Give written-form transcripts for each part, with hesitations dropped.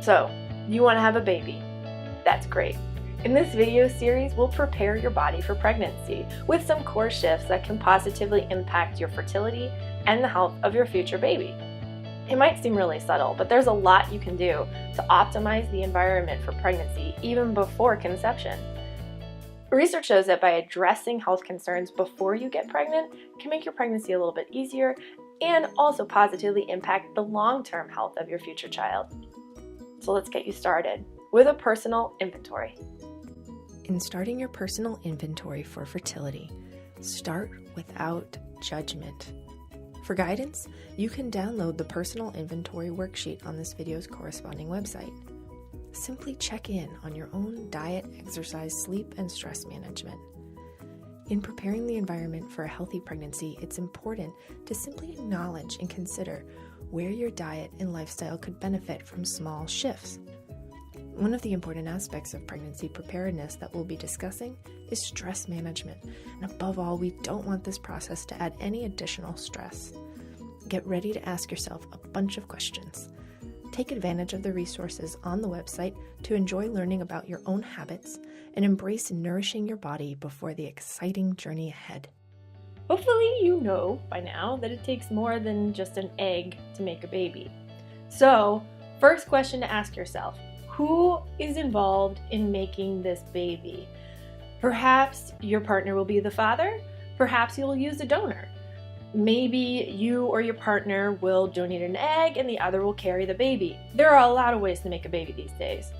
So, you want to have a baby. That's great. In this video series, we'll prepare your body for pregnancy with some core shifts that can positively impact your fertility and the health of your future baby. It might seem really subtle, but there's a lot you can do to optimize the environment for pregnancy even before conception. Research shows that by addressing health concerns before you get pregnant can make your pregnancy a little bit easier and also positively impact the long-term health of your future child. So let's get you started with a personal inventory. In starting your personal inventory for fertility, start without judgment. For guidance, you can download the personal inventory worksheet on this video's corresponding website. Simply check in on your own diet, exercise, sleep, and stress management. In preparing the environment for a healthy pregnancy, it's important to simply acknowledge and consider where your diet and lifestyle could benefit from small shifts. One of the important aspects of pregnancy preparedness that we'll be discussing is stress management, and above all, we don't want this process to add any additional stress. Get ready to ask yourself a bunch of questions. Take advantage of the resources on the website to enjoy learning about your own habits and embrace nourishing your body before the exciting journey ahead. Hopefully you know by now that it takes more than just an egg to make a baby. So, first question to ask yourself, who is involved in making this baby? Perhaps your partner will be the father. Perhaps you'll use a donor. Maybe you or your partner will donate an egg and the other will carry the baby. There are a lot of ways to make a baby these days.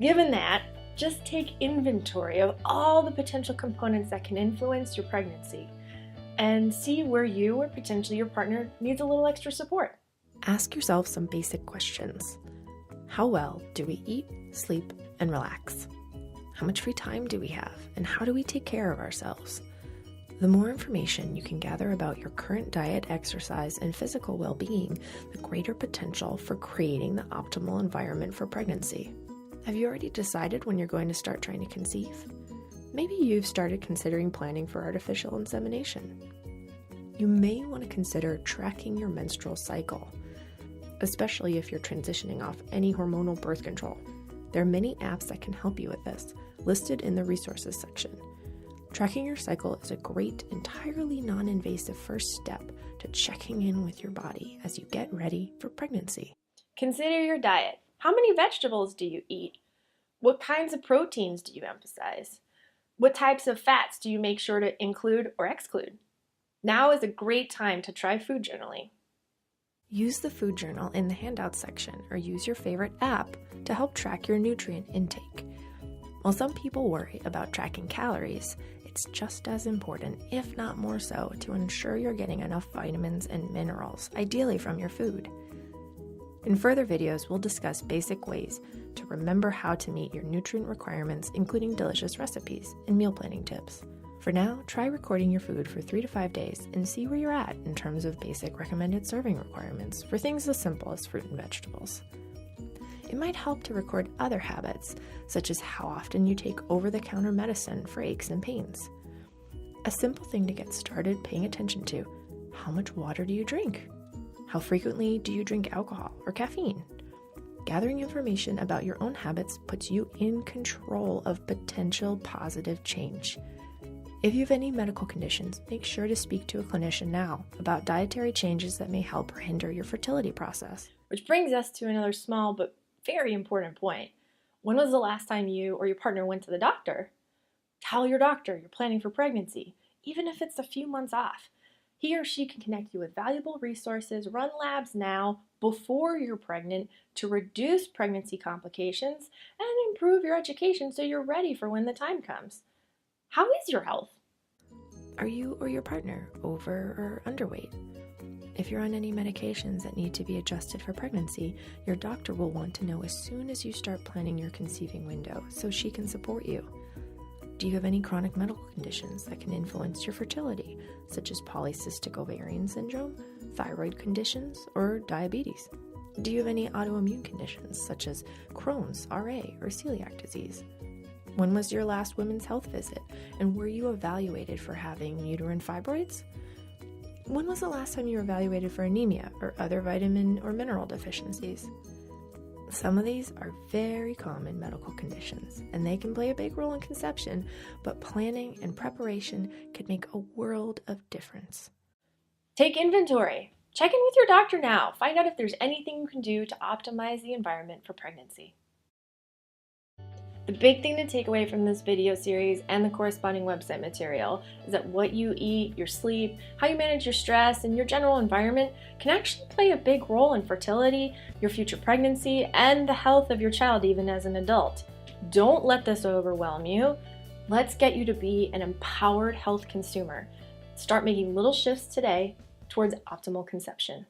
Given that, just take inventory of all the potential components that can influence your pregnancy and see where you or potentially your partner needs a little extra support. Ask yourself some basic questions. How well do we eat, sleep, and relax? How much free time do we have, and how do we take care of ourselves? The more information you can gather about your current diet, exercise, and physical well-being, the greater potential for creating the optimal environment for pregnancy. Have you already decided when you're going to start trying to conceive? Maybe you've started considering planning for artificial insemination. You may want to consider tracking your menstrual cycle, especially if you're transitioning off any hormonal birth control. There are many apps that can help you with this, listed in the resources section. Tracking your cycle is a great, entirely non-invasive first step to checking in with your body as you get ready for pregnancy. Consider your diet. How many vegetables do you eat? What kinds of proteins do you emphasize? What types of fats do you make sure to include or exclude? Now is a great time to try food journaling. Use the food journal in the handouts section or use your favorite app to help track your nutrient intake. While some people worry about tracking calories, it's just as important, if not more so, to ensure you're getting enough vitamins and minerals, ideally from your food. In further videos, we'll discuss basic ways to remember how to meet your nutrient requirements, including delicious recipes and meal planning tips. For now, try recording your food for 3 to 5 days and see where you're at in terms of basic recommended serving requirements for things as simple as fruit and vegetables. It might help to record other habits, such as how often you take over-the-counter medicine for aches and pains. A simple thing to get started paying attention to: how much water do you drink? How frequently do you drink alcohol or caffeine? Gathering information about your own habits puts you in control of potential positive change. If you have any medical conditions, make sure to speak to a clinician now about dietary changes that may help or hinder your fertility process. Which brings us to another small but very important point. When was the last time you or your partner went to the doctor? Tell your doctor you're planning for pregnancy, even if it's a few months off. He or she can connect you with valuable resources, run labs now, before you're pregnant, to reduce pregnancy complications and improve your education so you're ready for when the time comes. How is your health? Are you or your partner over or underweight? If you're on any medications that need to be adjusted for pregnancy, your doctor will want to know as soon as you start planning your conceiving window so she can support you. Do you have any chronic medical conditions that can influence your fertility, such as polycystic ovarian syndrome, thyroid conditions, or diabetes? Do you have any autoimmune conditions, such as Crohn's, RA, or celiac disease? When was your last women's health visit, and were you evaluated for having uterine fibroids? When was the last time you were evaluated for anemia or other vitamin or mineral deficiencies? Some of these are very common medical conditions, and they can play a big role in conception, but planning and preparation can make a world of difference. Take inventory. Check in with your doctor now. Find out if there's anything you can do to optimize the environment for pregnancy. The big thing to take away from this video series and the corresponding website material is that what you eat, your sleep, how you manage your stress, and your general environment can actually play a big role in fertility, your future pregnancy, and the health of your child even as an adult. Don't let this overwhelm you. Let's get you to be an empowered health consumer. Start making little shifts today towards optimal conception.